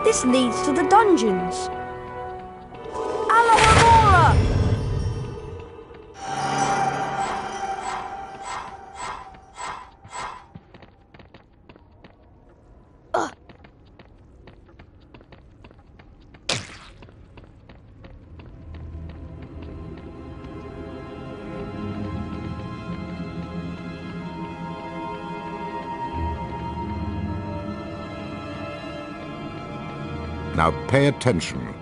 This leads to the dungeons. Alohomora! Now pay attention.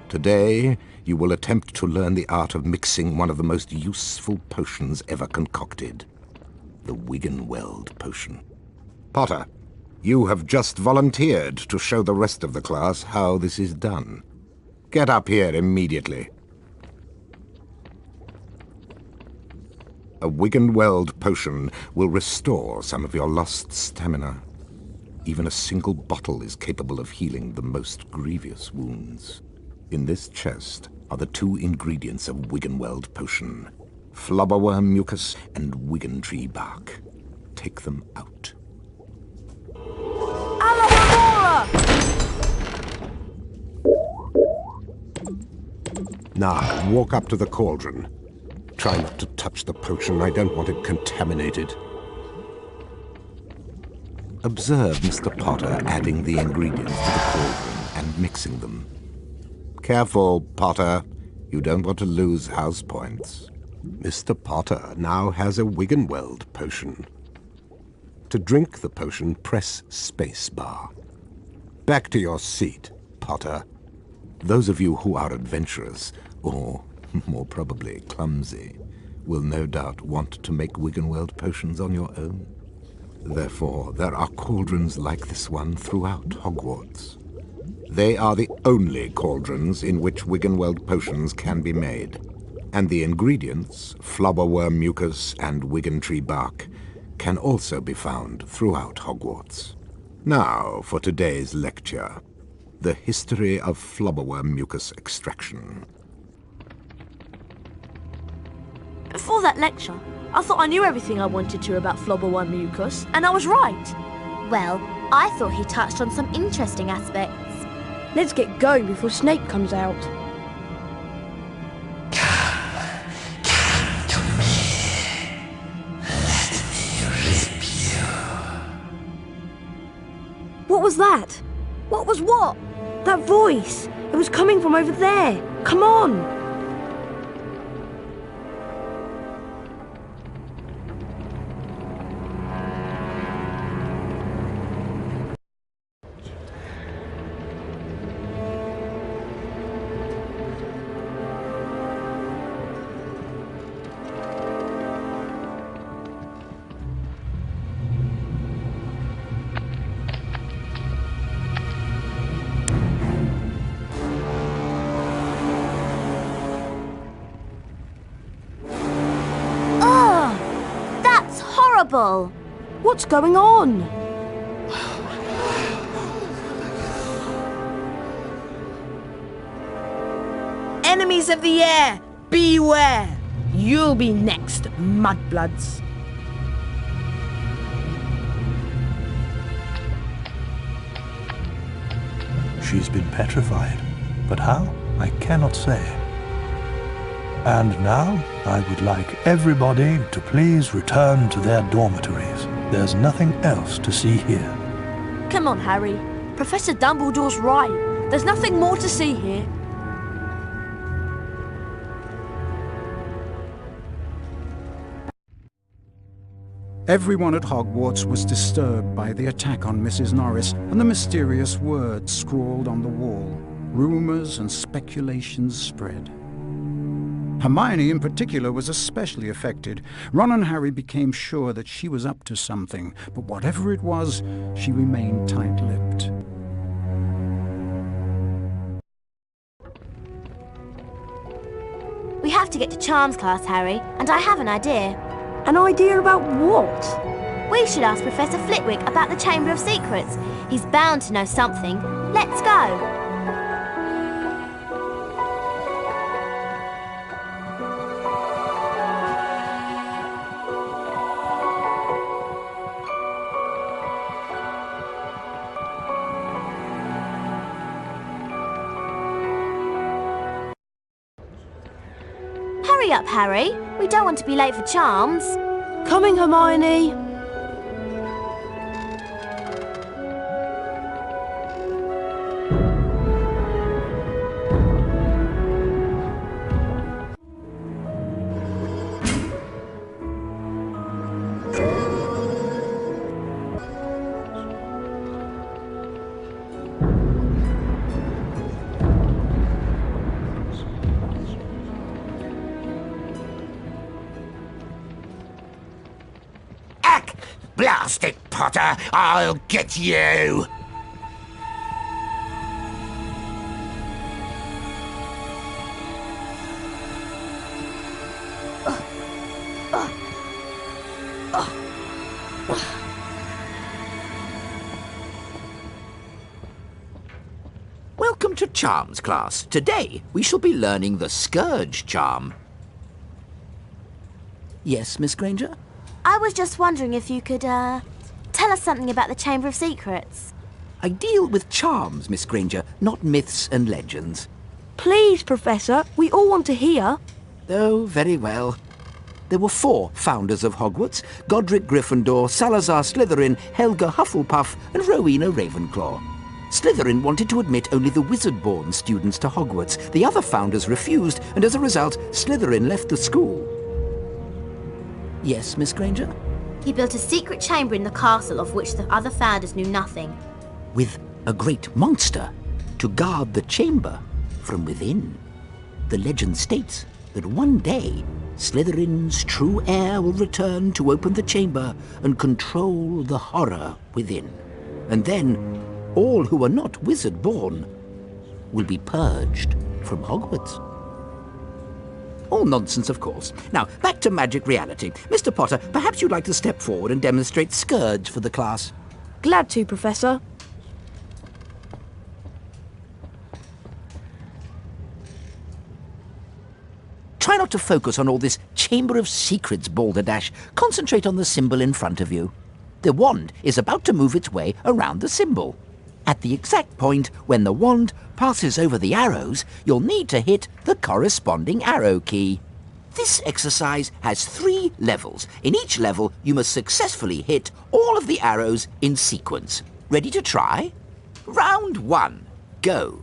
Today, you will attempt to learn the art of mixing one of the most useful potions ever concocted. The Wiggenweld potion. Potter, you have just volunteered to show the rest of the class how this is done. Get up here immediately. A Wiggenweld potion will restore some of your lost stamina. Even a single bottle is capable of healing the most grievous wounds. In this chest are the 2 ingredients of Wiggenweld potion: flobberworm mucus and Wiggentree bark. Take them out. Alohomora! Now, walk up to the cauldron. Try not to touch the potion. I don't want it contaminated. Observe Mr. Potter adding the ingredients to the cauldron and mixing them. Careful, Potter. You don't want to lose house points. Mr. Potter now has a Wiggenweld potion. To drink the potion, press spacebar. Back to your seat, Potter. Those of you who are adventurous, or more probably clumsy, will no doubt want to make Wiggenweld potions on your own. Therefore, there are cauldrons like this one throughout Hogwarts. They are the only cauldrons in which Wiggenweld potions can be made, and the ingredients, flobberworm mucus and Wiggentree bark, can also be found throughout Hogwarts. Now for today's lecture, the history of flobberworm mucus extraction. Before that lecture, I thought I knew everything I wanted to about flobberworm mucus, and I was right. Well, I thought he touched on some interesting aspects. Let's get going before Snape comes out. What was that? What was what? That voice. It was coming from over there. Come on. What's going on? Enemies of the air, beware! You'll be next, mudbloods. She's been petrified, but how? I cannot say. And now, I would like everybody to please return to their dormitories. There's nothing else to see here. Come on, Harry. Professor Dumbledore's right. There's nothing more to see here. Everyone at Hogwarts was disturbed by the attack on Mrs. Norris and the mysterious words scrawled on the wall. Rumours and speculations spread. Hermione, in particular, was especially affected. Ron and Harry became sure that she was up to something, but whatever it was, she remained tight-lipped. We have to get to Charms class, Harry, and I have an idea. An idea about what? We should ask Professor Flitwick about the Chamber of Secrets. He's bound to know something. Let's go. Hurry up, Harry. We don't want to be late for charms. Coming, Hermione. Blast it, Potter! I'll get you! Welcome to Charms class. Today we shall be learning the Scourge charm. Yes, Miss Granger? I was just wondering if you could, tell us something about the Chamber of Secrets. I deal with charms, Miss Granger, not myths and legends. Please, Professor. We all want to hear. Oh, very well. There were 4 founders of Hogwarts: Godric Gryffindor, Salazar Slytherin, Helga Hufflepuff, and Rowena Ravenclaw. Slytherin wanted to admit only the wizard-born students to Hogwarts. The other founders refused, and as a result, Slytherin left the school. Yes, Miss Granger? He built a secret chamber in the castle of which the other founders knew nothing. With a great monster to guard the chamber from within. The legend states that one day Slytherin's true heir will return to open the chamber and control the horror within. And then all who are not wizard-born will be purged from Hogwarts. All nonsense, of course. Now, back to magic reality. Mr. Potter, perhaps you'd like to step forward and demonstrate Scourge for the class. Glad to, Professor. Try not to focus on all this Chamber of Secrets balderdash. Concentrate on the symbol in front of you. The wand is about to move its way around the symbol. At the exact point when the wand passes over the arrows, you'll need to hit the corresponding arrow key. This exercise has 3 levels. In each level, you must successfully hit all of the arrows in sequence. Ready to try? Round 1. Go.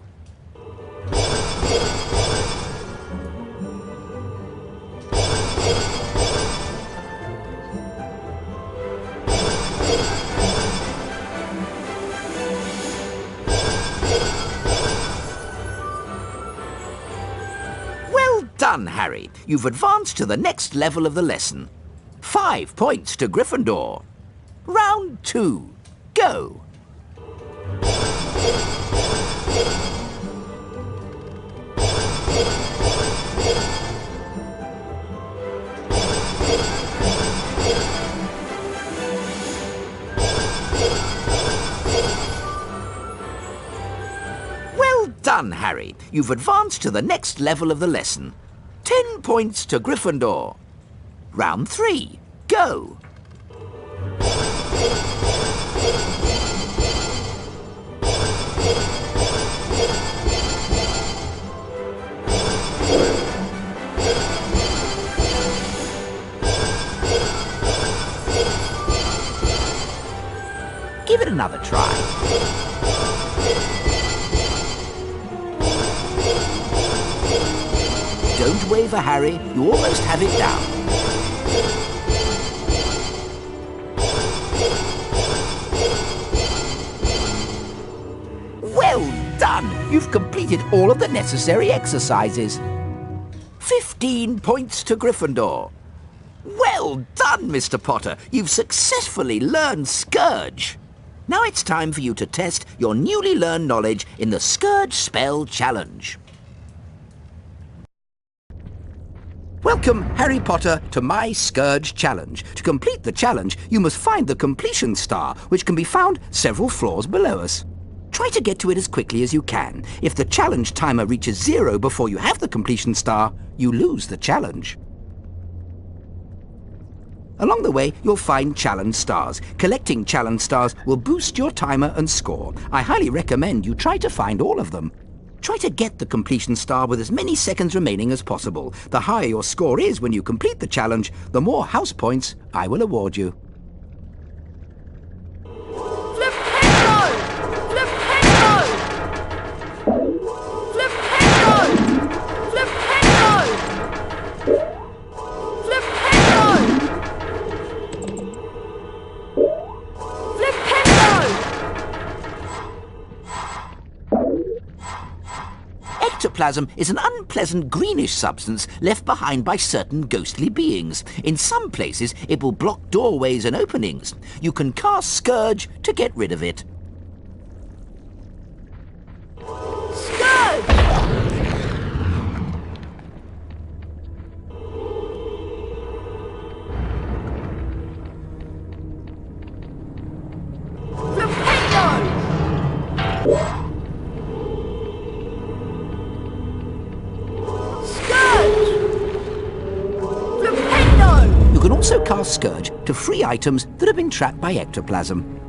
Done, Harry. You've advanced to the next level of the lesson. 5 points to Gryffindor. Round 2. Go. Well done, Harry. You've advanced to the next level of the lesson. 10 points to Gryffindor. Round 3. Go. Give it another try. Don't waver, Harry. You almost have it down. Well done! You've completed all of the necessary exercises. 15 points to Gryffindor. Well done, Mr. Potter. You've successfully learned Scourge. Now it's time for you to test your newly learned knowledge in the Scourge Spell Challenge. Welcome, Harry Potter, to my Scourge Challenge. To complete the challenge, you must find the completion star, which can be found several floors below us. Try to get to it as quickly as you can. If the challenge timer reaches 0 before you have the completion star, you lose the challenge. Along the way, you'll find challenge stars. Collecting challenge stars will boost your timer and score. I highly recommend you try to find all of them. Try to get the completion star with as many seconds remaining as possible. The higher your score is when you complete the challenge, the more house points I will award you. Ectoplasm is an unpleasant greenish substance left behind by certain ghostly beings. In some places, it will block doorways and openings. You can cast Scourge to get rid of it. You can also cast Scourge to free items that have been trapped by ectoplasm.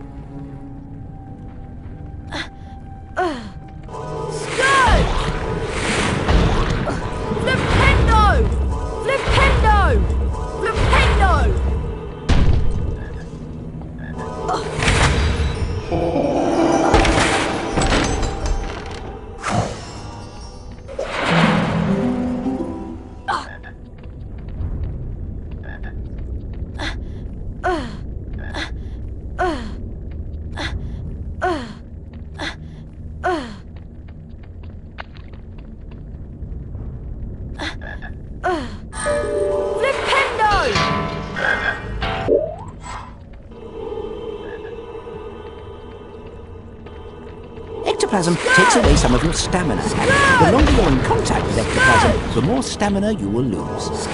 Ectoplasm takes away some of your stamina, and the longer you're in contact with ectoplasm, the more stamina you will lose.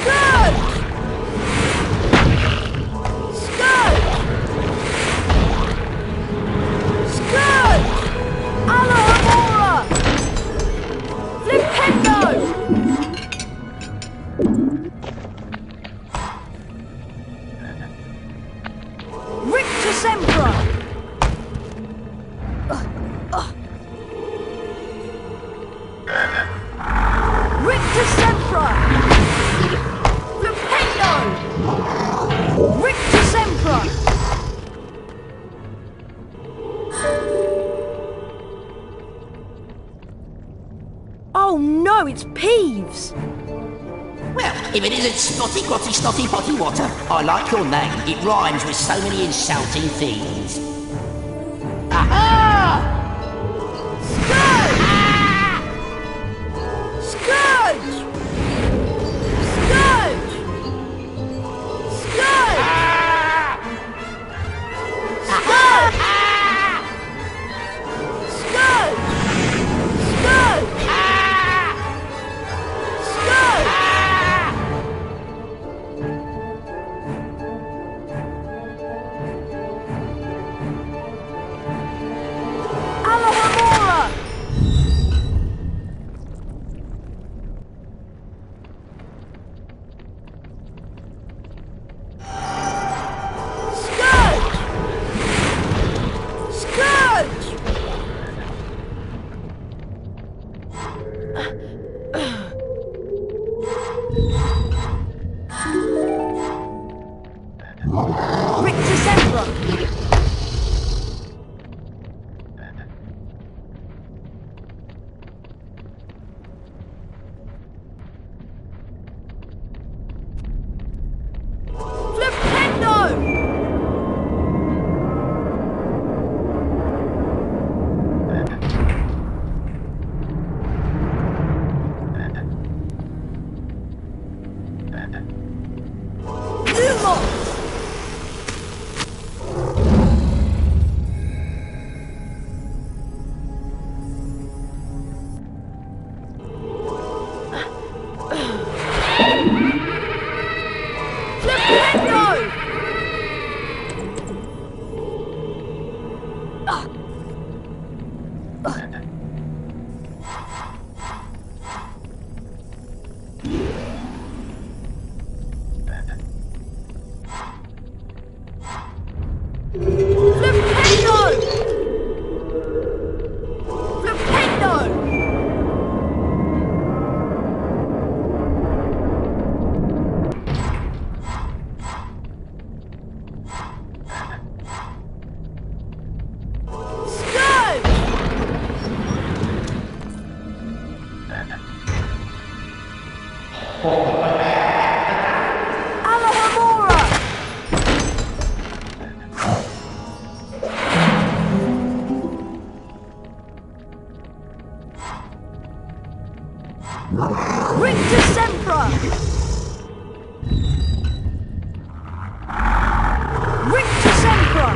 Oh no, it's Peeves! Well, if it isn't Spotty Grotty Snotty Potty Water, I like your name. It rhymes with so many insulting things. Aha! Rictus Sempra! Rictus Sempra!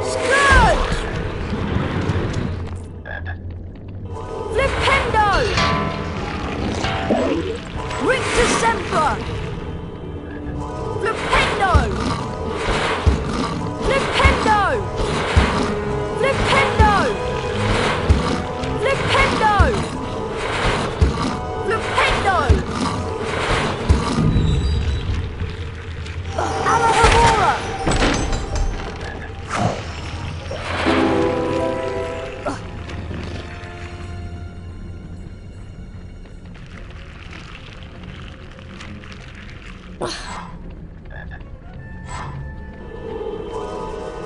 Scourge! Flipendo! Rictus Sempra! Flipendo! Flipendo! Flipendo! Flipendo! Flipendo! Alahamora!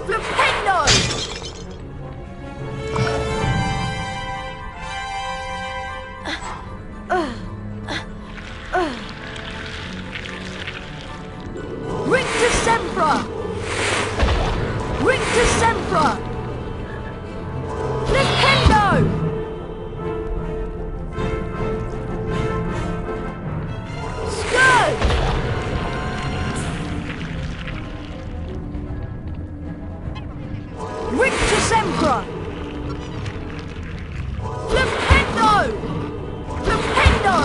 Flipendo! Rictus Sempra! Rictus Sempra! Flipendo! Scourge! Rictus Sempra! Flipendo! Flipendo!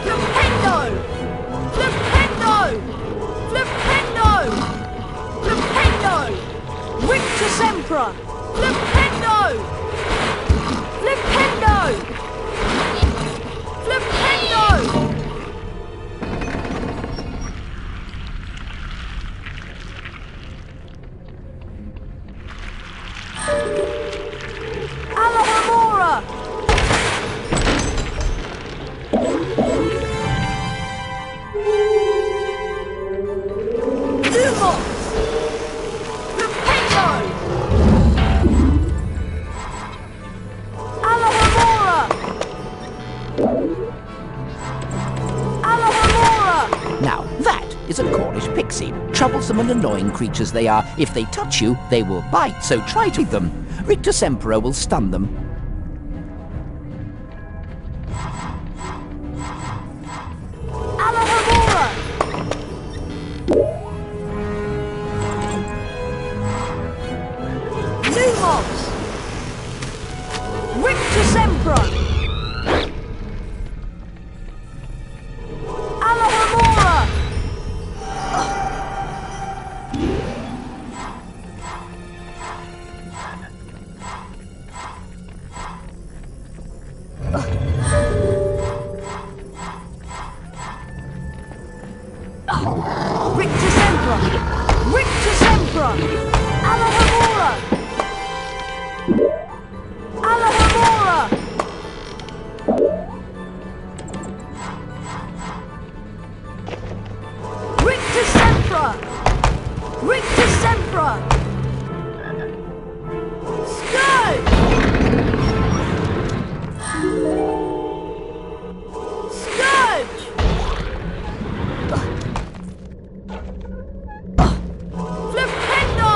Flipendo! Flipendo! Flipendo! Flipendo! Rictus Sempra! Flipendo! Flipendo! Flipendo! Alahamora! Lumos! Flipendo! Alahamora! Alahamora! Now, that is a Cornish pixie. Troublesome and annoying creatures they are. If they touch you, they will bite, so try to them. Rictus Sempra will stun them. Alahamora! Lumos! Rictus Sempra! Alahamora! Rictus Sempra! Rictus Sempra! Alahamora! Alahamora! Rictus Sempra! Rictus Sempra! Scourge! Scourge! Flipendo!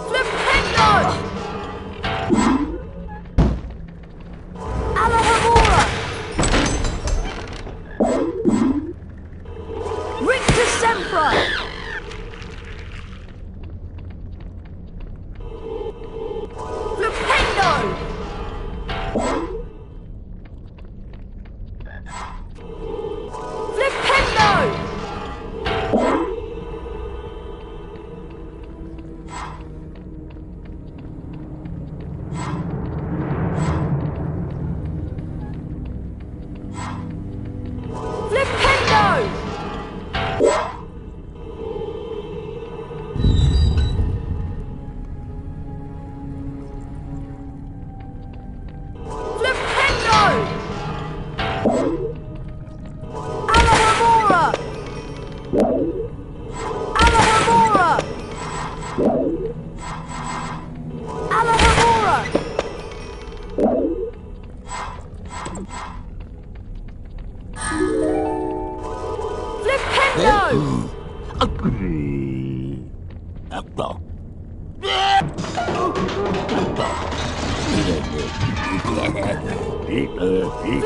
Flipendo! Alahamora! Rictus Alohomora! Alohomora! Alohomora!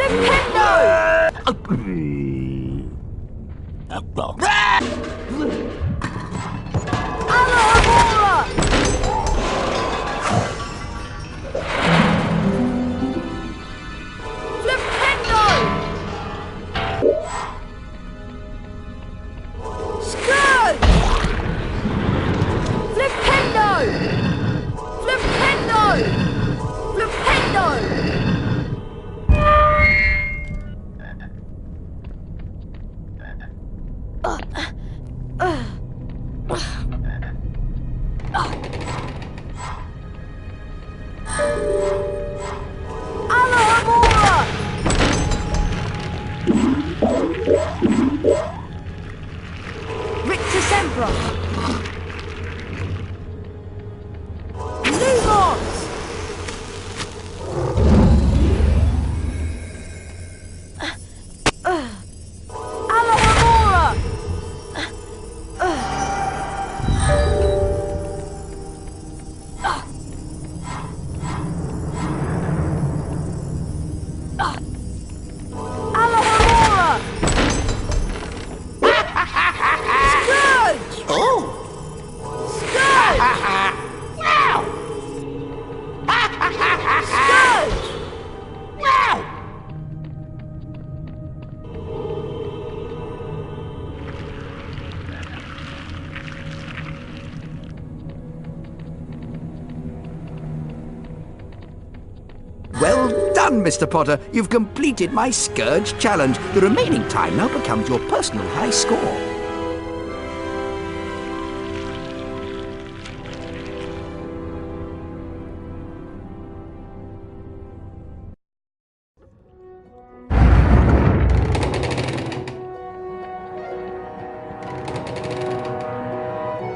Flipendo! Alohomora! Flipendo! Scourge! Flipendo! Flipendo! Flipendo! Alohomora! Rictus Sempra! Lumos! Alohomora! Alohomora! Scourge! Oh! Scourge! Scourge! Well done, Mr. Potter. You've completed my Scourge challenge. The remaining time now becomes your personal high score.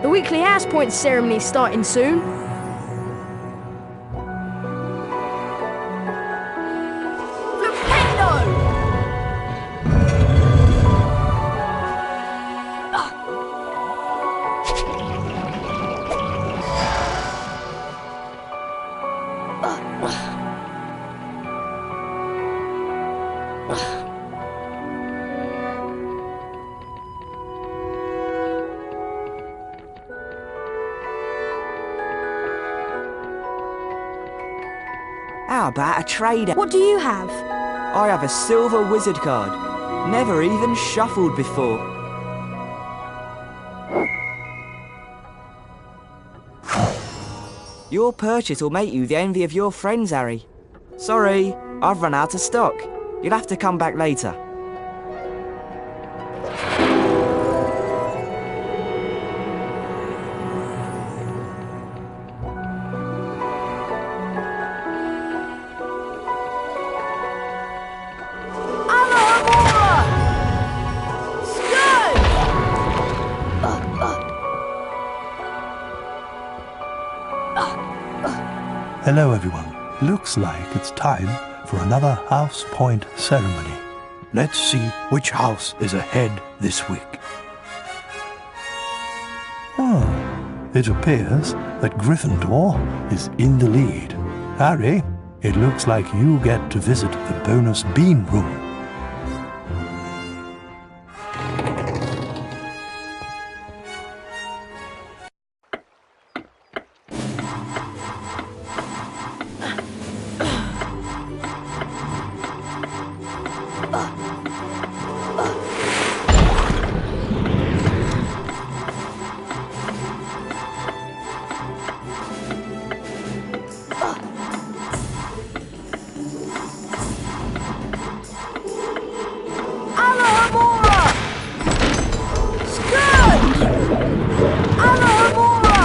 The weekly House Point ceremony is starting soon. Flipendo! How about a trader? What do you have? I have a silver wizard card. Never even shuffled before. Your purchase will make you the envy of your friends, Harry. Sorry, I've run out of stock. You'll have to come back later. Alohomora! Scourge! Hello, everyone. Looks like it's time for another House Point ceremony. Let's see which house is ahead this week. It appears that Gryffindor is in the lead. Harry, it looks like you get to visit the bonus bean room. Alohomora! Scourge! Alohomora!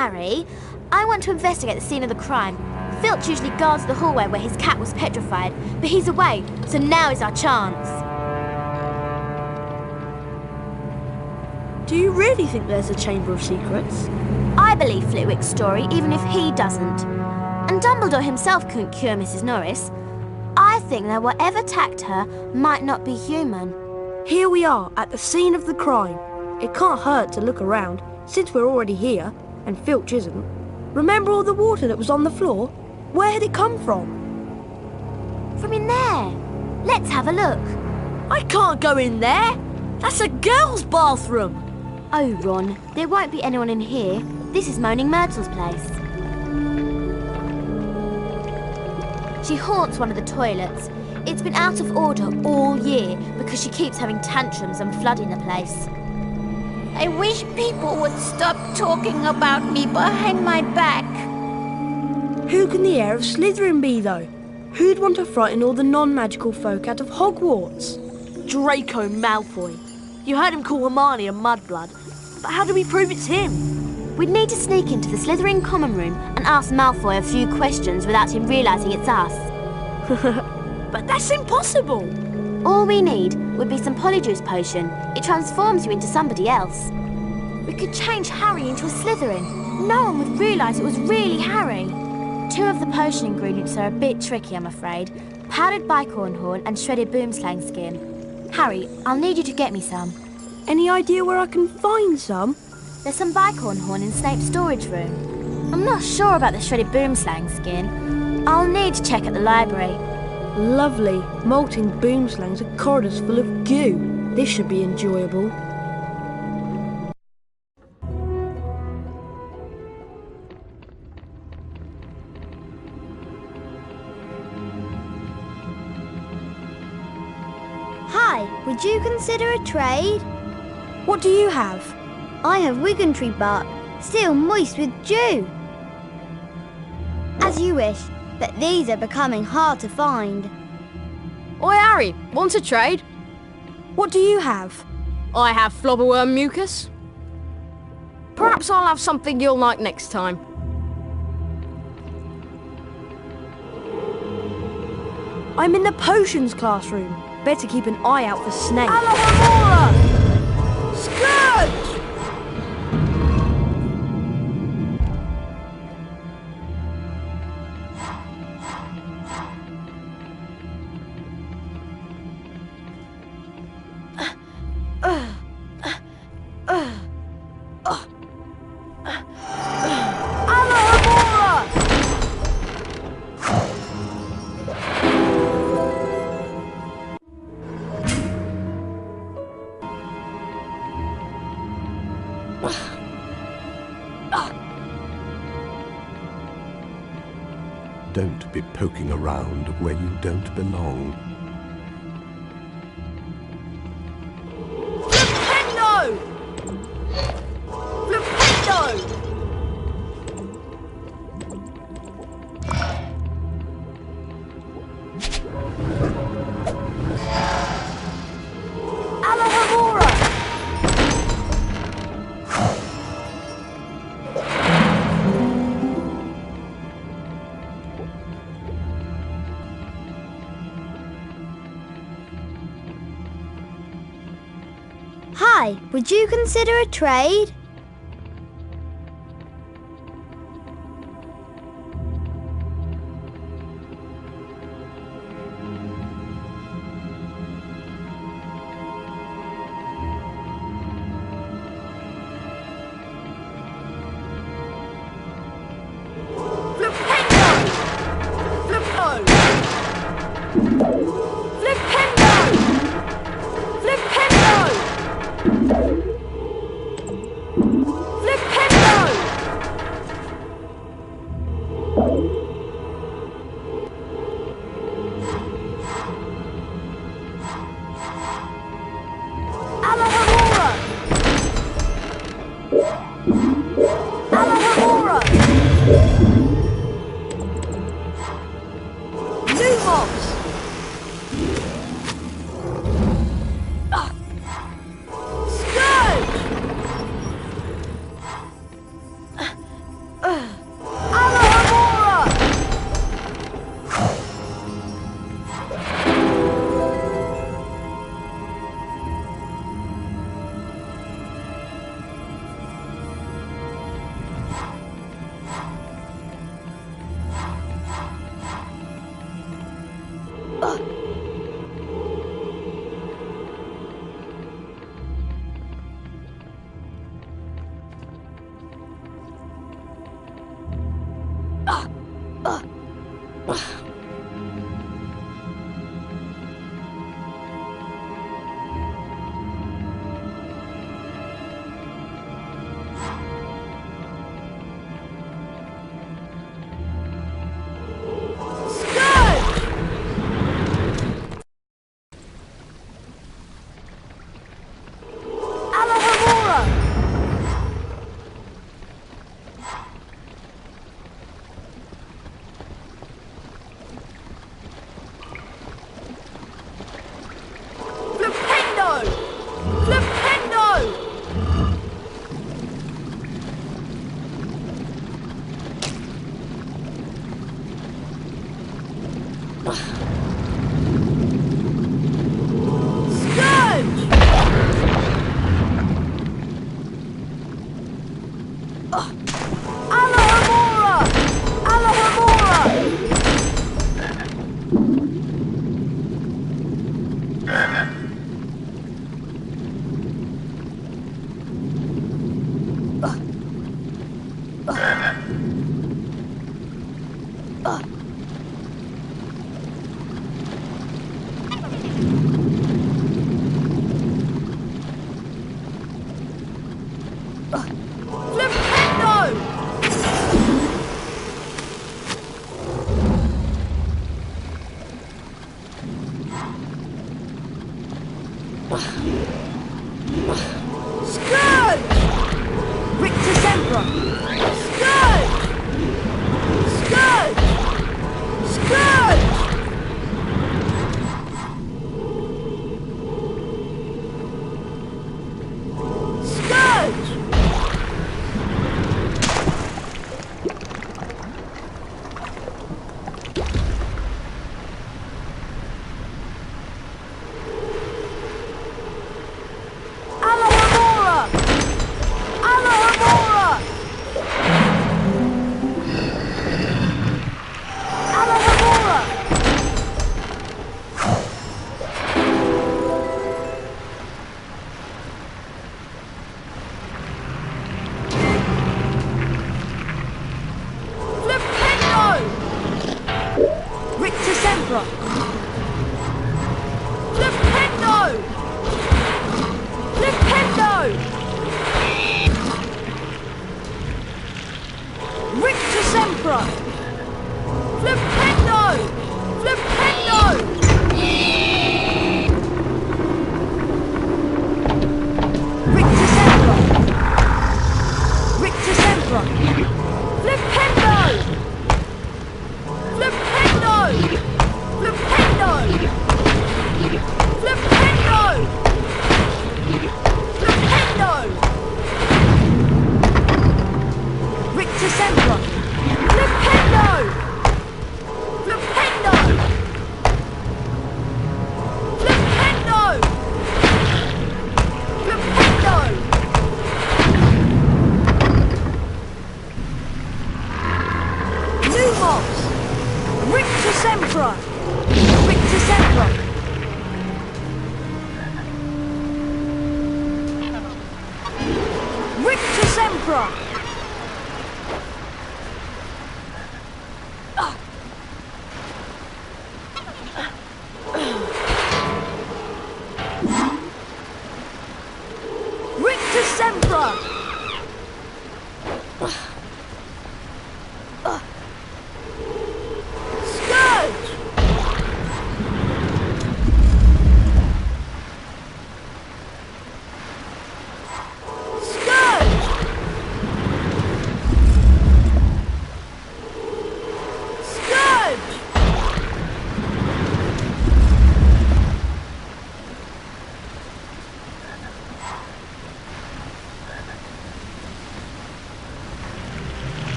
Harry, I want to investigate the scene of the crime. Filch usually guards the hallway where his cat was petrified, but he's away, so now is our chance. Do you really think there's a Chamber of Secrets? I believe Flitwick's story, even if he doesn't. And Dumbledore himself couldn't cure Mrs. Norris. I think that whatever attacked her might not be human. Here we are, at the scene of the crime. It can't hurt to look around, since we're already here, and Filch isn't. Remember all the water that was on the floor? Where had it come from? From in there. Let's have a look. I can't go in there! That's a girl's bathroom! Oh, Ron, there won't be anyone in here. This is Moaning Myrtle's place. She haunts one of the toilets. It's been out of order all year because she keeps having tantrums and flooding the place. I wish people would stop talking about me behind my back. Who can the heir of Slytherin be, though? Who'd want to frighten all the non-magical folk out of Hogwarts? Draco Malfoy. You heard him call Hermione a mudblood, but how do we prove it's him? We'd need to sneak into the Slytherin common room and ask Malfoy a few questions without him realising it's us. But that's impossible! All we need would be some Polyjuice potion. It transforms you into somebody else. We could change Harry into a Slytherin. No one would realise it was really Harry. Two of the potion ingredients are a bit tricky, I'm afraid. Powdered bicorn horn and shredded boomslang skin. Harry, I'll need you to get me some. Any idea where I can find some? There's some bicorn horn in Snape's storage room. I'm not sure about the shredded boomslang skin. I'll need to check at the library. Lovely. Molting boomslangs are corridors full of goo. This should be enjoyable. Hi, would you consider a trade? What do you have? I have Wiggentree bark, still moist with dew. As you wish, but these are becoming hard to find. Oi, Harry, want a trade? What do you have? I have flobberworm mucus. Perhaps I'll have something you'll like next time. I'm in the potions classroom. Better keep an eye out for Snape. Alohomora! Scourge! Don't be poking around where you don't belong. Flipendo! Flipendo! Why? Would you consider a trade?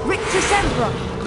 Nintendo!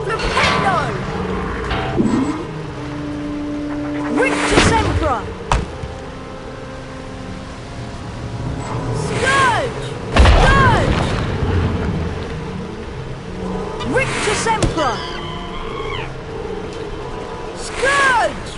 Flipendo! Rictus Emperor! Scourge! Scourge! Rictus Emperor! Scourge!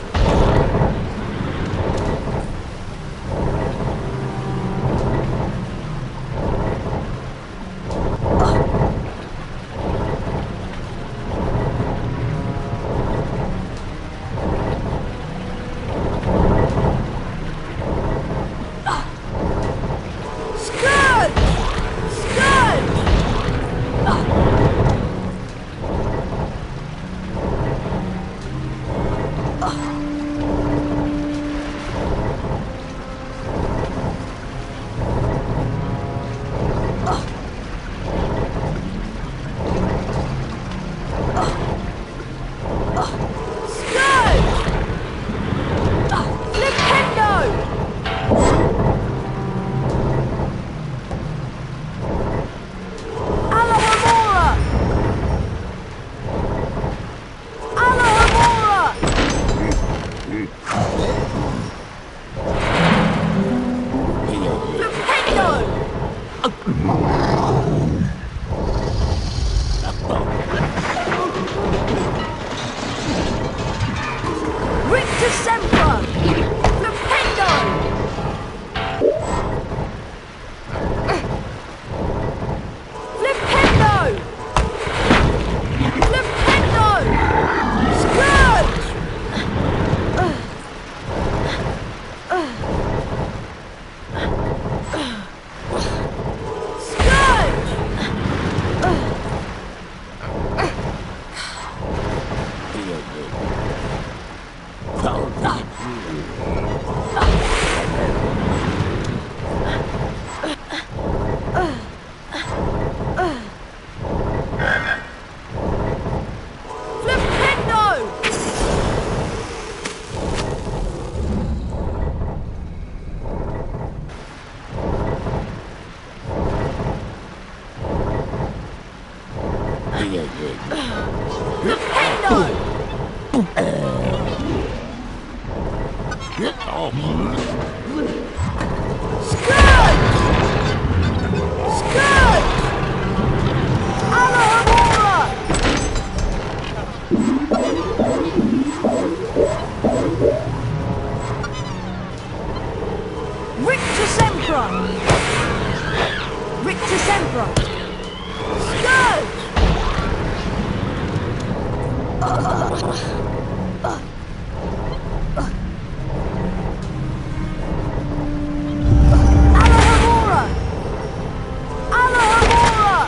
Rictus Emperor! Rictus Emperor! Scourge! Alohomora! Alohomora!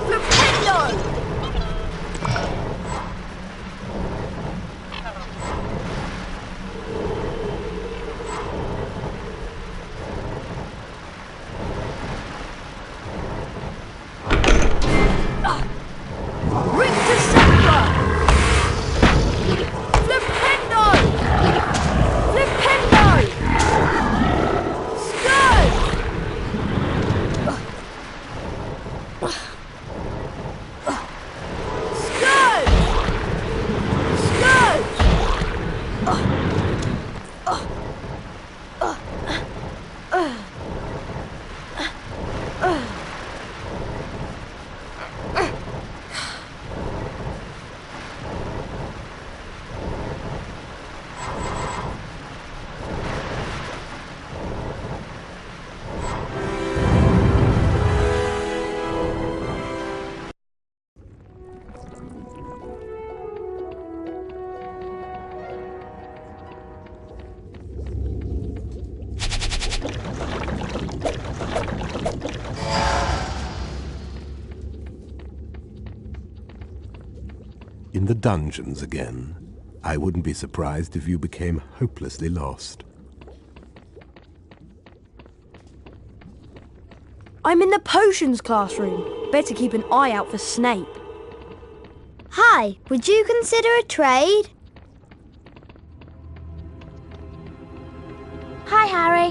Flipendo! Rictus Emperor! Flipendo! Flipendo! Scourge! Scourge! In the dungeons again. I wouldn't be surprised if you became hopelessly lost. I'm in the potions classroom. Better keep an eye out for Snape. Hi, would you consider a trade? Hi, Harry.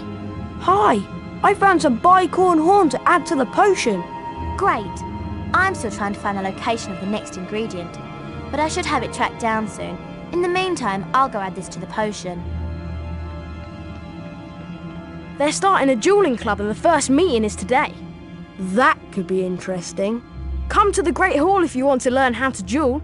Hi, I found some bicorn horn to add to the potion. Great. I'm still trying to find the location of the next ingredient, but I should have it tracked down soon. In the meantime, I'll go add this to the potion. They're starting a dueling club and the first meeting is today. That could be interesting. Come to the Great Hall if you want to learn how to duel.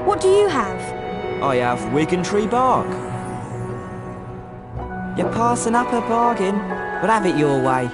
What do you have? I have Wiggentree bark. You're passing up a bargain, but have it your way.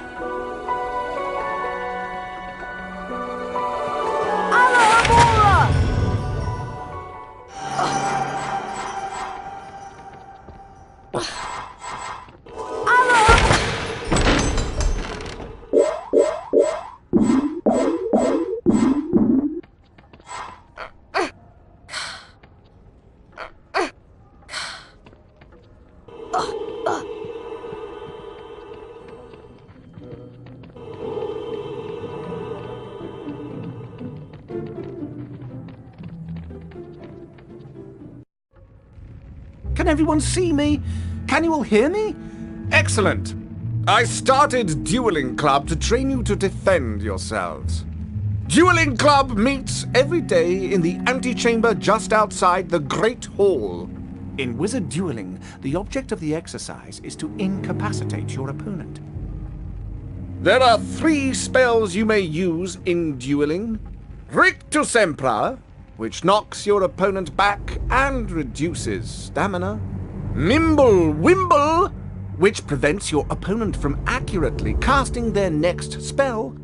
Can everyone see me? Can you all hear me? Excellent. I started Dueling Club to train you to defend yourselves. Dueling Club meets every day in the antechamber just outside the Great Hall. In wizard dueling, the object of the exercise is to incapacitate your opponent. There are 3 spells you may use in dueling. Rictus Sempra, which knocks your opponent back and reduces stamina. Mimble Wimble, which prevents your opponent from accurately casting their next spell.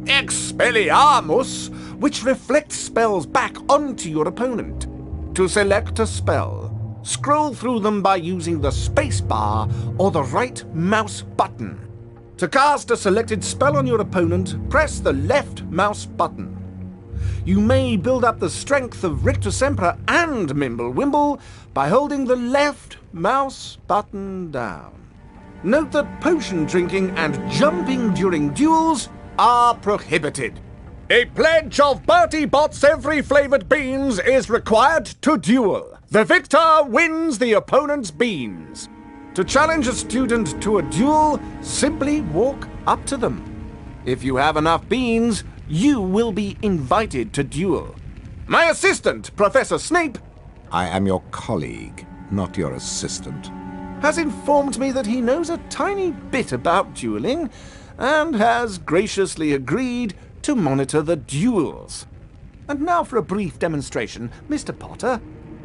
Expelliarmus, which reflects spells back onto your opponent. To select a spell, scroll through them by using the space bar or the right mouse button. To cast a selected spell on your opponent, press the left mouse button. You may build up the strength of Rictus Sempra and Mimble Wimble by holding the left mouse button down. Note that potion drinking and jumping during duels are prohibited. A pledge of Bertie Bott's every flavored beans is required to duel. The victor wins the opponent's beans. To challenge a student to a duel, simply walk up to them. If you have enough beans, you will be invited to duel. My assistant, Professor Snape, I am your colleague, not your assistant. has informed me that he knows a tiny bit about dueling and has graciously agreed to monitor the duels. And now for a brief demonstration. Mr. Potter,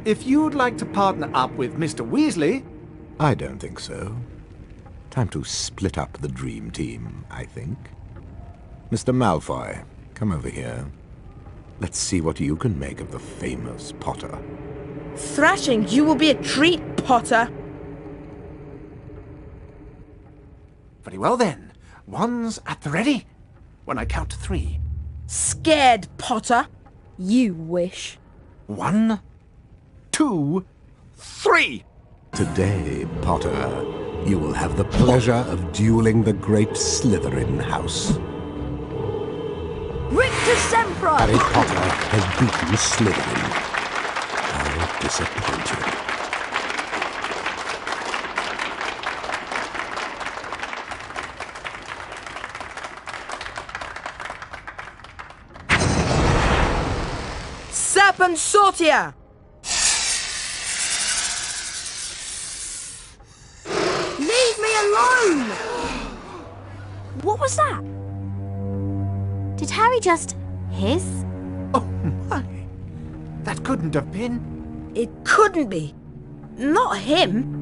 if you'd like to partner up with Mr. Weasley... I don't think so. Time to split up the dream team, I think. Mr. Malfoy, come over here. Let's see what you can make of the famous Potter. Thrashing, you will be a treat, Potter. Very well then. One's at the ready. When I count to 3. Scared, Potter? You wish. 1, 2, 3! Today, Potter, you will have the pleasure of dueling the great Slytherin house. Rictus Sempra! Harry Potter has beaten Slytherin. How disappointing. Serpent Sortia! Leave me alone! What was that? Did Harry just hiss? Oh my! That couldn't have been... It couldn't be. Not him.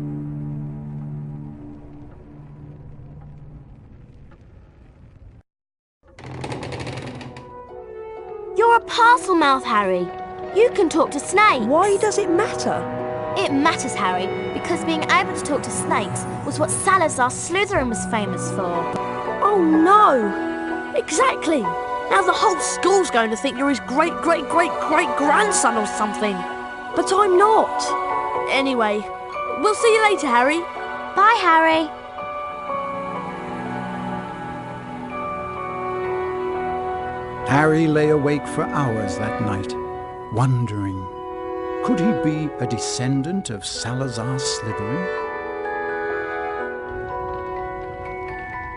You're a Parselmouth, Harry. You can talk to snakes. Why does it matter? It matters, Harry, because being able to talk to snakes was what Salazar Slytherin was famous for. Oh no! Exactly! Now the whole school's going to think you're his great-great-great-great-grandson or something. But I'm not. Anyway, we'll see you later, Harry. Bye, Harry. Harry lay awake for hours that night, wondering, could he be a descendant of Salazar Slytherin?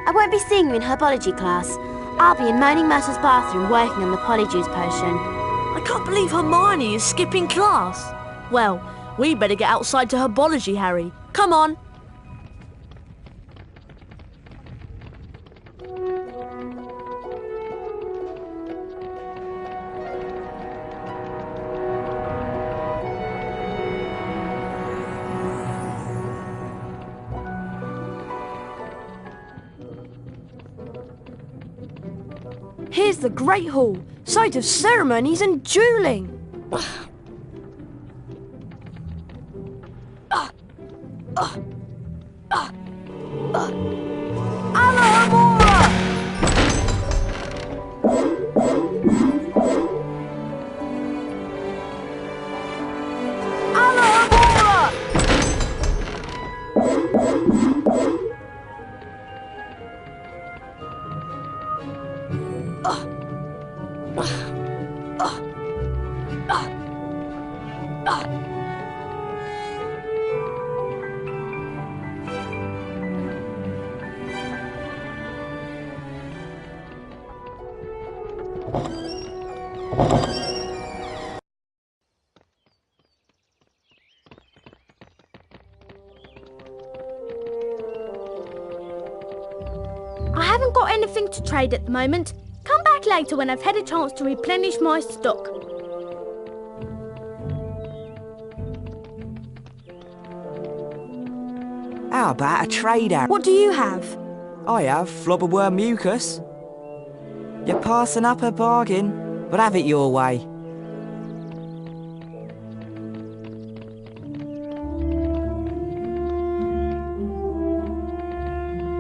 I won't be seeing you in herbology class. I'll be in Moaning Myrtle's bathroom working on the Polyjuice potion. I can't believe Hermione is skipping class. Well, we better get outside to herbology, Harry. Come on. Here's the Great Hall, site of ceremonies and dueling. I haven't got anything to trade at the moment. Come back later when I've had a chance to replenish my stock. How about a trade, Harry? What do you have? I have flobberworm mucus. You're passing up a bargain, but have it your way.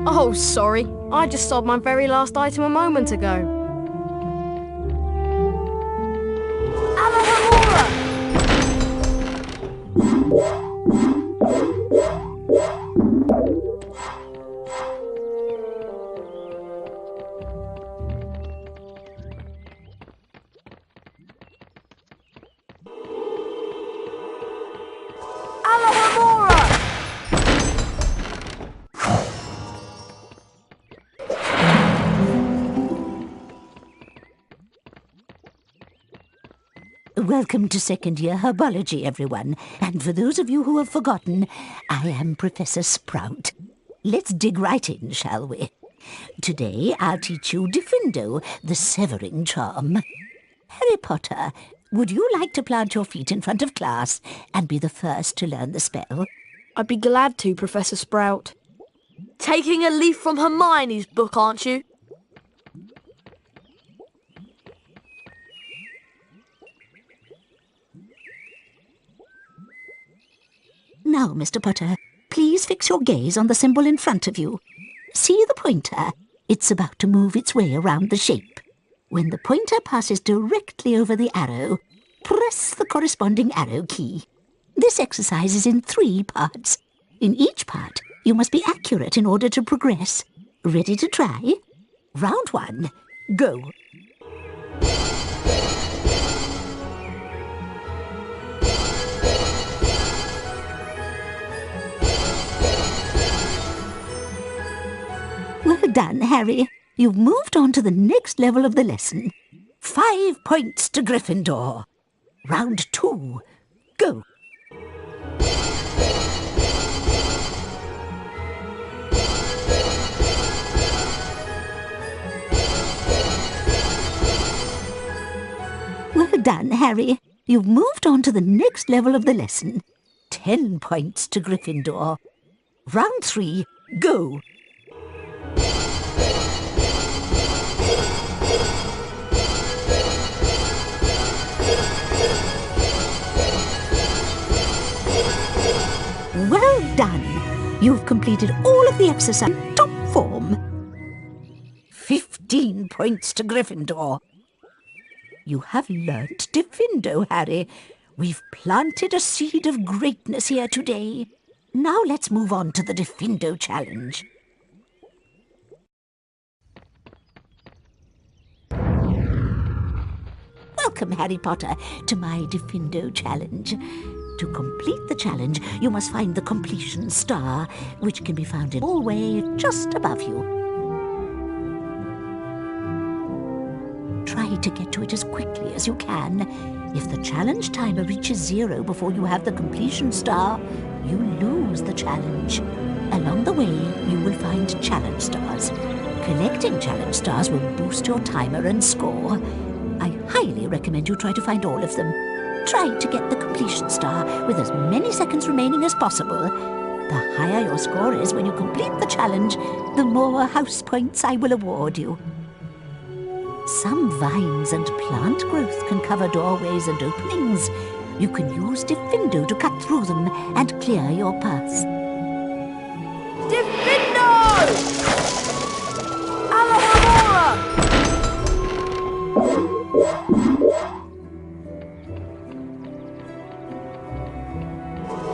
Oh, sorry. I just sold my very last item a moment ago. Welcome to second year herbology, everyone. And for those of you who have forgotten, I am Professor Sprout. Let's dig right in, shall we? Today I'll teach you Diffindo, the severing charm. Harry Potter, would you like to plant your feet in front of class and be the first to learn the spell? I'd be glad to, Professor Sprout. Taking a leaf from Hermione's book, aren't you? Now, Mr. Potter, please fix your gaze on the symbol in front of you. See the pointer? It's about to move its way around the shape. When the pointer passes directly over the arrow, press the corresponding arrow key. This exercise is in 3 parts. In each part, you must be accurate in order to progress. Ready to try? Round 1, go. Well done, Harry. You've moved on to the next level of the lesson. 5 points to Gryffindor. Round 2, go. Well done, Harry. You've moved on to the next level of the lesson. 10 points to Gryffindor. Round 3, go. Well done. You've completed all of the exercise in top form. 15 points to Gryffindor. You have learnt Diffindo, Harry. We've planted a seed of greatness here today. Now let's move on to the Diffindo challenge. Welcome, Harry Potter, to my Diffindo challenge. To complete the challenge, you must find the completion star, which can be found in the hallway just above you. Try to get to it as quickly as you can. If the challenge timer reaches 0 before you have the completion star, you lose the challenge. Along the way, you will find challenge stars. Collecting challenge stars will boost your timer and score. I highly recommend you try to find all of them. Try to get the completion star with as many seconds remaining as possible. The higher your score is when you complete the challenge, the more house points I will award you. Some vines and plant growth can cover doorways and openings. You can use Diffindo to cut through them and clear your paths. Diffindo! Alohomora!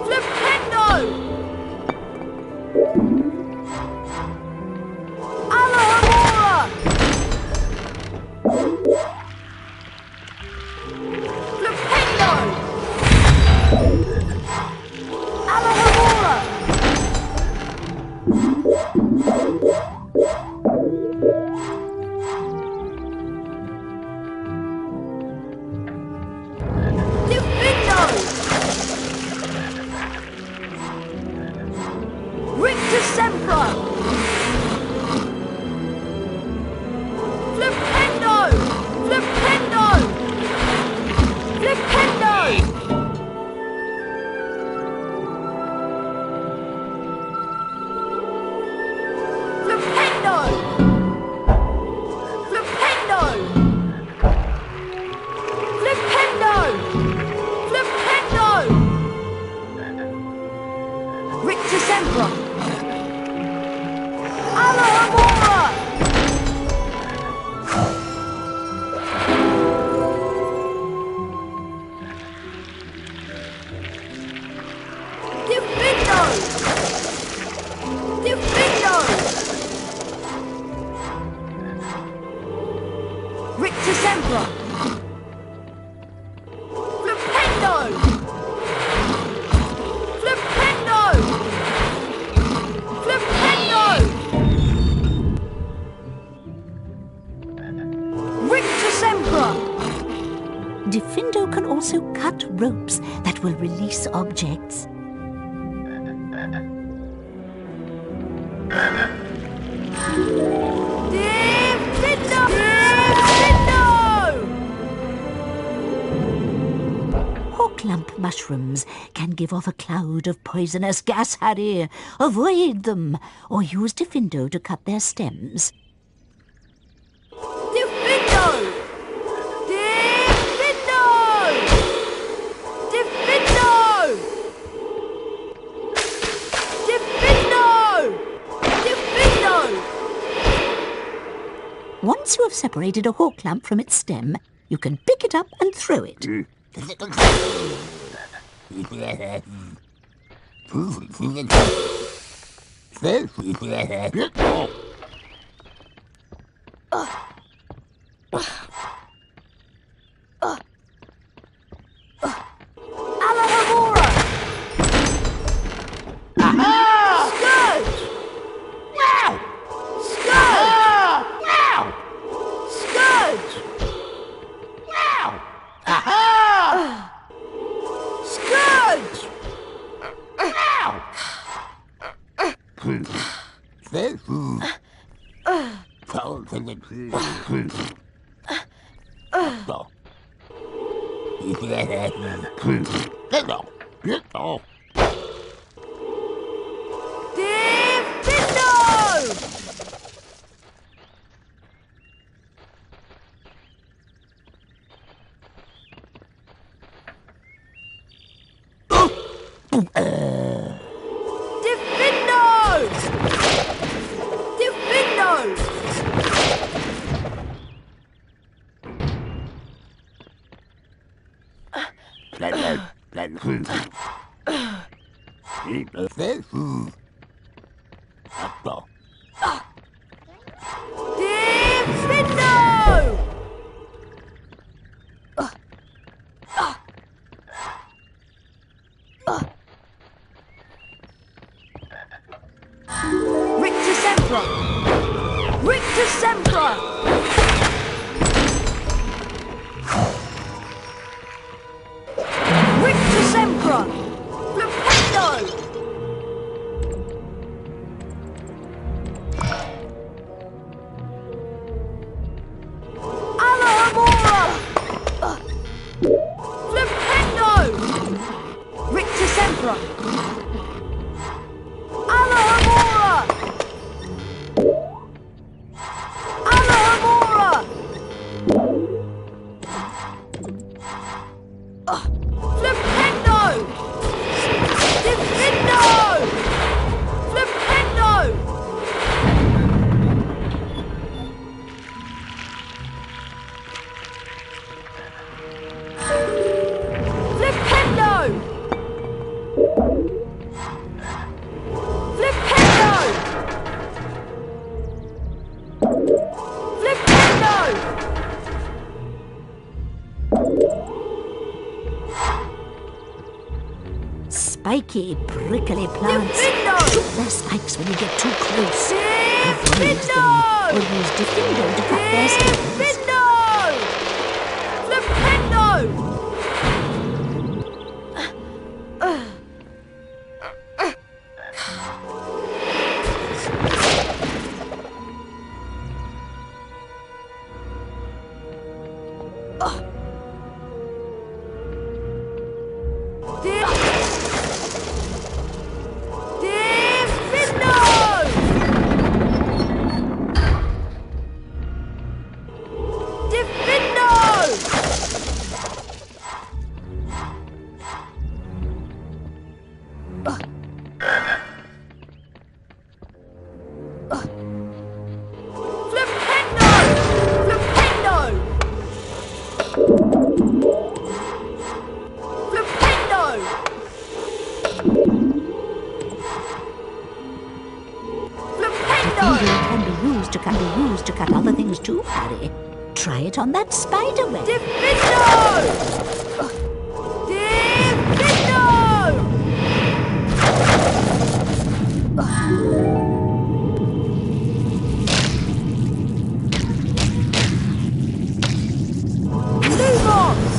Flipendo! Alohomora! Flipendo! Alohomora! Diffindo! Rictus Sempra! Flipendo! Flipendo! Flipendo! Flipendo! Flipendo! Flipendo! Flipendo! Rictus Sempra! Alohomora! Diffindo! Diffindo! Rictus Sempra! Flipendo! Flipendo! Flipendo! Rictus Sempra! Diffindo can also cut ropes that will release objects. Diffindo! Diffindo! Hawklump mushrooms can give off a cloud of poisonous gas, Harry. Avoid them, or use Diffindo to cut their stems. Diffindo! Diffindo! Diffindo! Diffindo! Diffindo! Once you have separated a hawklump from its stem, you can pick it up and throw it. Alohomora! Scourge! Scourge! Scourge! Diffindo! Diffindo! Rictus Sempra! Rictus Sempra! Rictus Sempra! Flipendo! Alahamora! Flipendo! Rictus Sempra! Alahamora! Alahamora! Flipendo! Diffindo! Flipendo! Flipendo! Flipendo! Flipendo! Spiky, prickly plants. Diffindo! Shoot their spikes when you get too close. Avoid Diffindo! them, or use Diffindo to cut their stems. Diffindo! Flipendo! Diffindo! Diffindo! Flipendo! Flipendo! Flipendo! Flipendo! Diffindo can be used to cut other things too, Harry. Try it on that spider web. Diffindo! Diffindo! Lumos!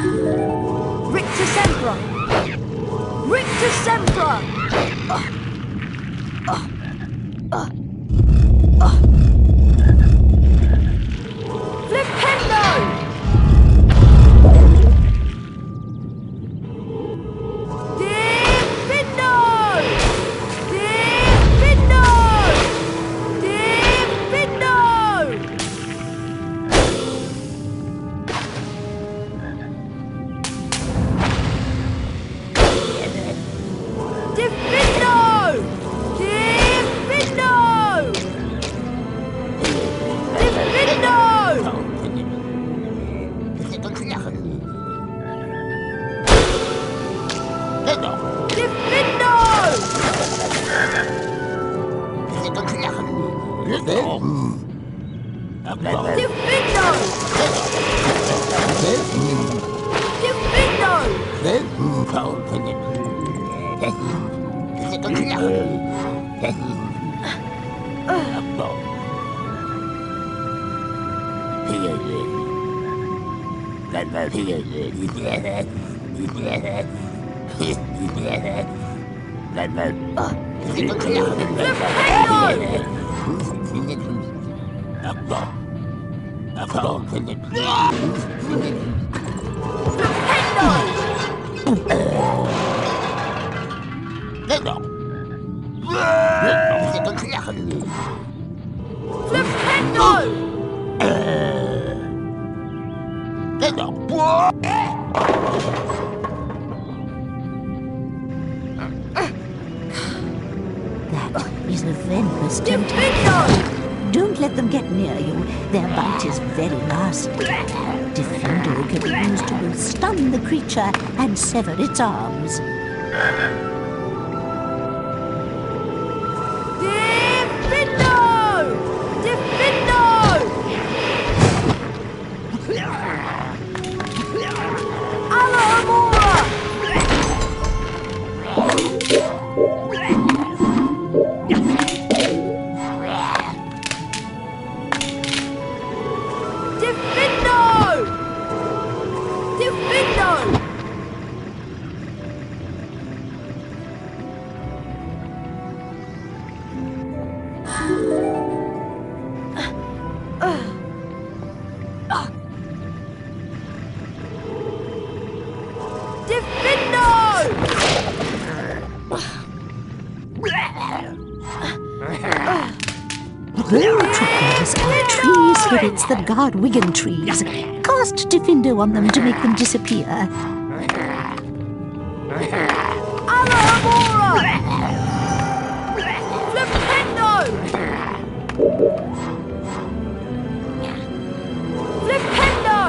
Rictus Sempra! Rictus Sempra! Flipendo! Diffindo! Diffindo! Diffindo! Diffindo! Diffindo! Diffindo! That is a venomous tempter. Don't let them get near you. Their bite is very nasty. Diffindo can be used to both stun the creature and sever its arms. Diffindo! Diffindo! Alohomora! Diffindo! Diffindo! Bowtruckers are tree spirits that guard Wigan trees. Cast Diffindo on them to make them disappear. Alohomora! Flipendo! Flipendo!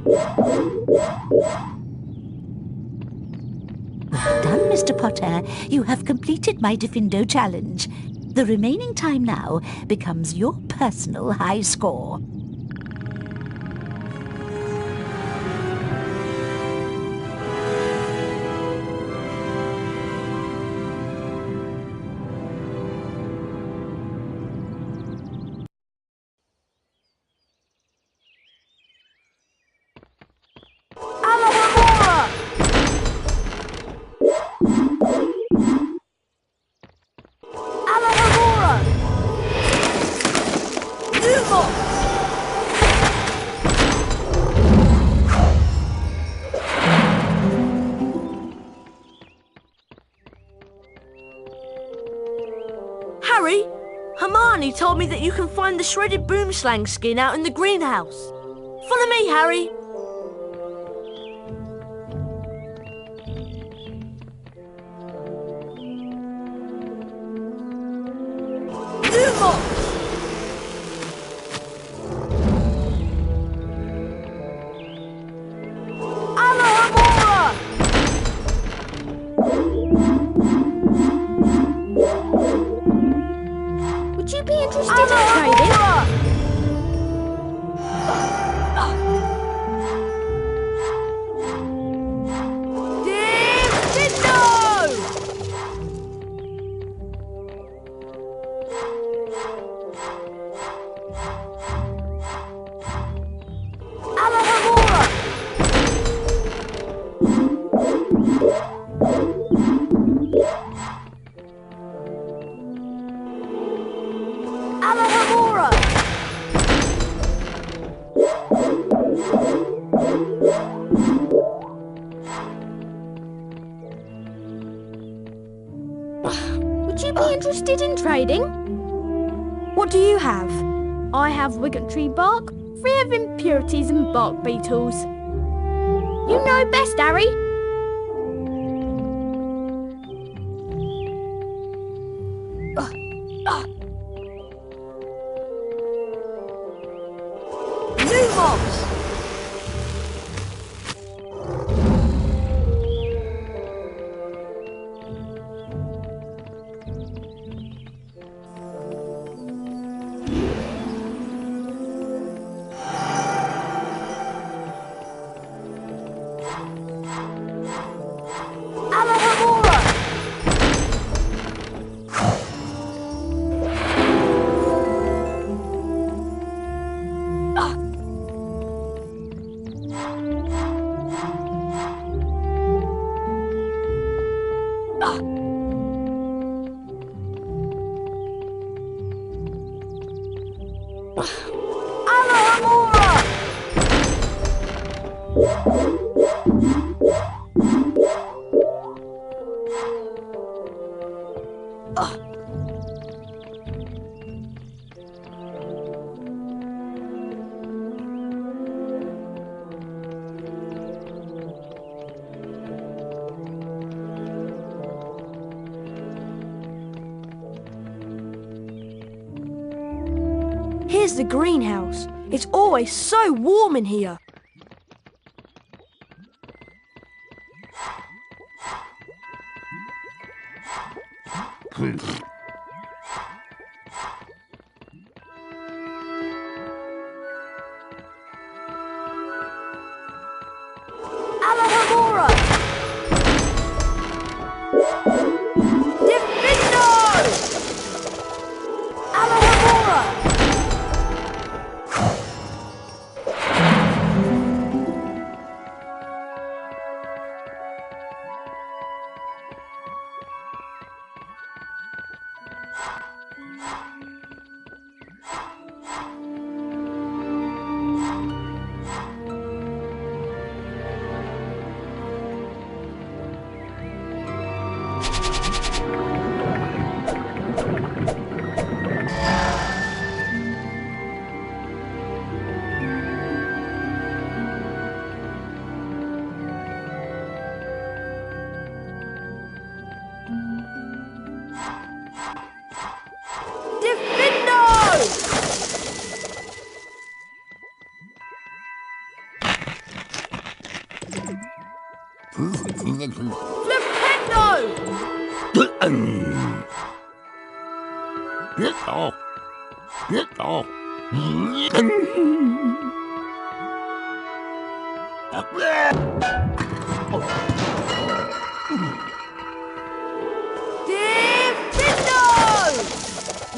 Well done, Mr. Potter. You have completed my Diffindo challenge. The remaining time now becomes your personal high score. Harry, Hermione told me that you can find the shredded boomslang skin out in the greenhouse. Follow me, Harry. Would you be interested in trading? Would you be interested in trading? What do you have? I have Wiggentree bark, free of impurities and bark beetles. You know best, Harry. Here's the greenhouse. It's always so warm in here. Alohomora! Diffindo! Alohomora! The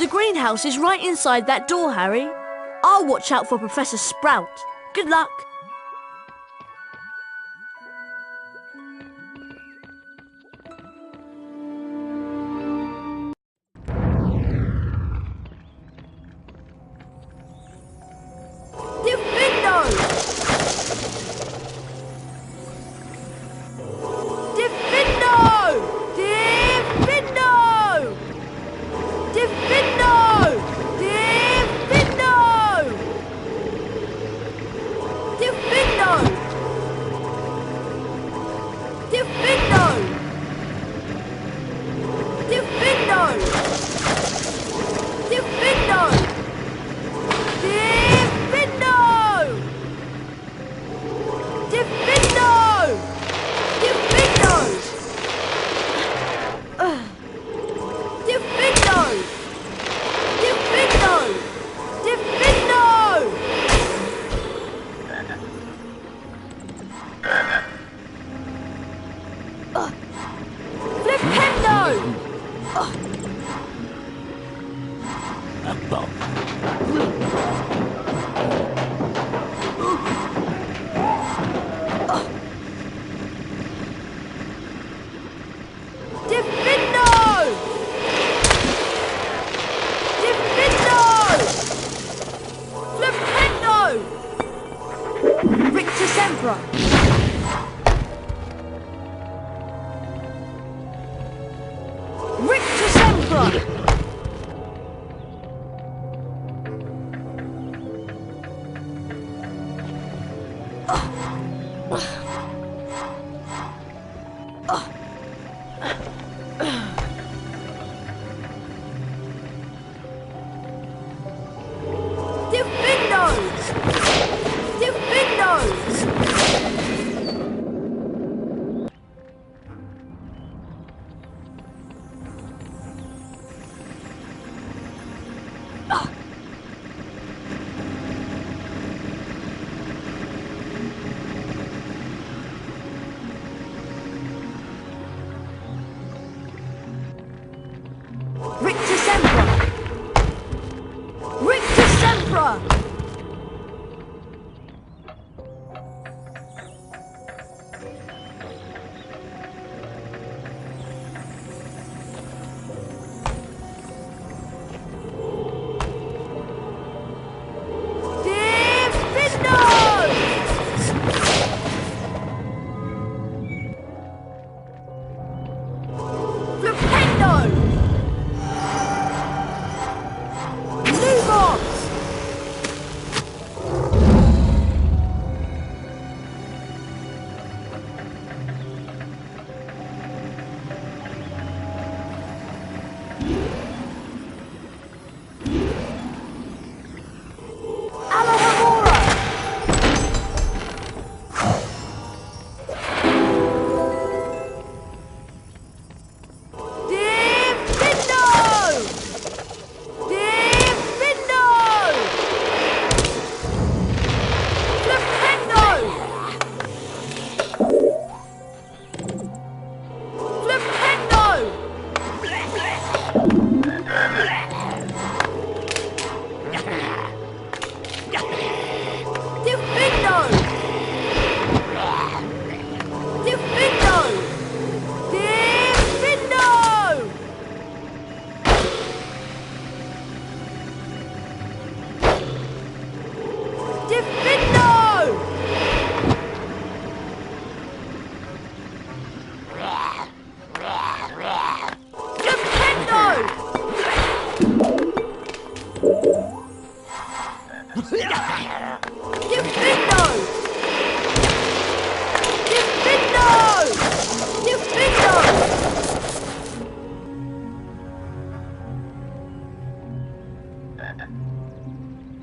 greenhouse is right inside that door, Harry. I'll watch out for Professor Sprout. Good luck.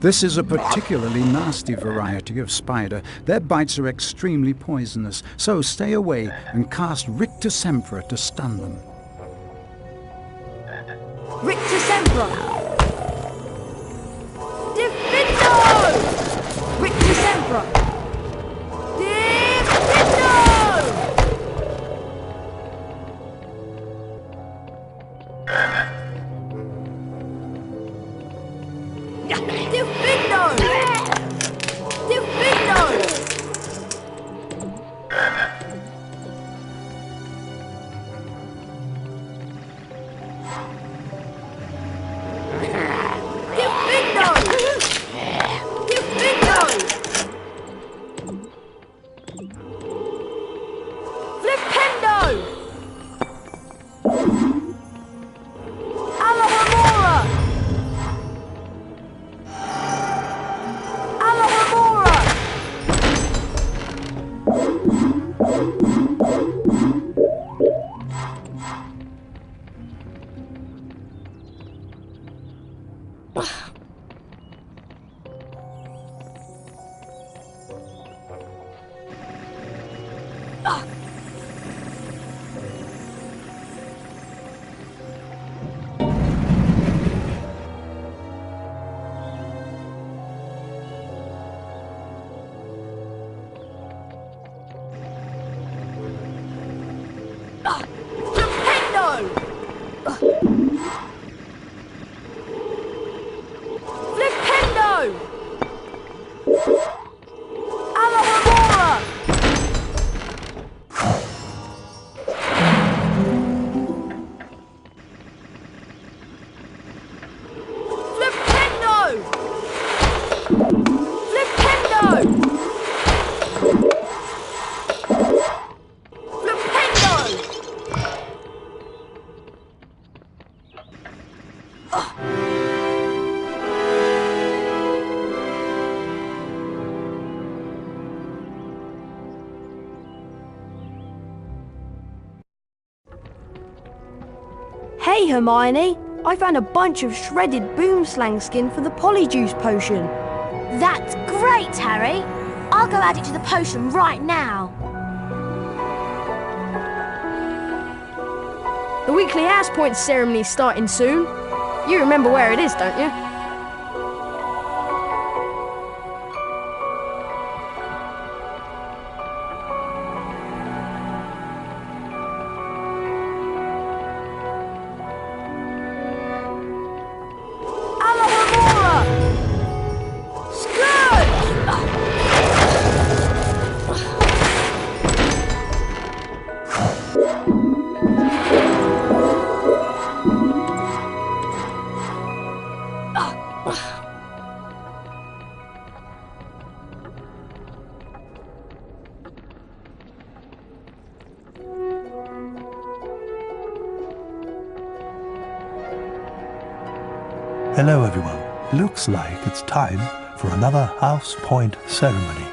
This is a particularly nasty variety of spider. Their bites are extremely poisonous, so stay away and cast Rictus Sempra to stun them. Rictus Sempra! Diffindo! Rictus Sempra! Diffindo! Diffindo! Diffindo! Hey Hermione, I found a bunch of shredded boomslang skin for the polyjuice potion. That's great, Harry. I'll go add it to the potion right now. The weekly House Point ceremony's starting soon. You remember where it is, don't you? Hello everyone. Looks like it's time for another House Point ceremony.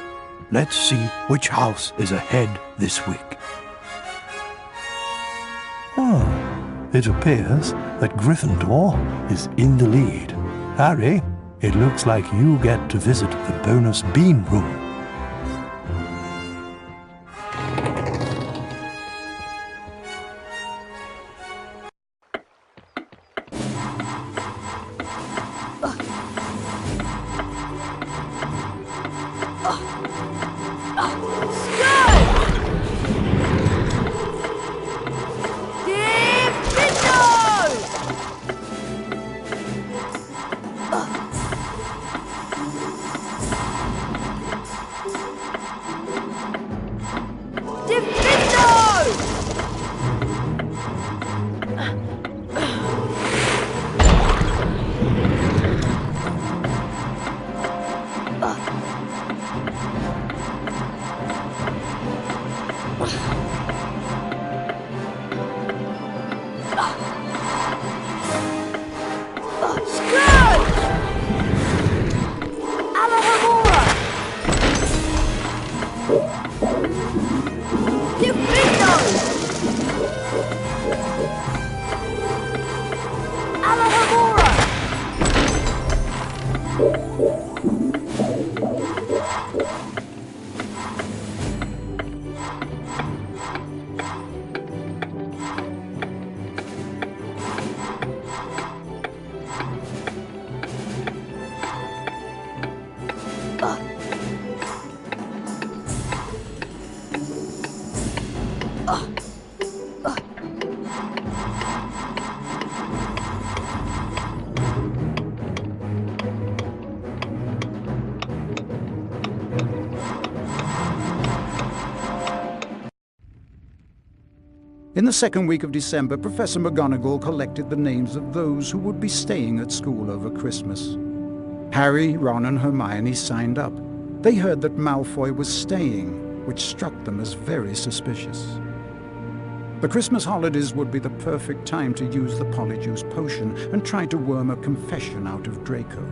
Let's see which house is ahead this week. Oh, it appears that Gryffindor is in the lead. Harry, it looks like you get to visit the bonus bean room. Alohomora! In the second week of December, Professor McGonagall collected the names of those who would be staying at school over Christmas. Harry, Ron and Hermione signed up. They heard that Malfoy was staying, which struck them as very suspicious. The Christmas holidays would be the perfect time to use the Polyjuice potion and try to worm a confession out of Draco.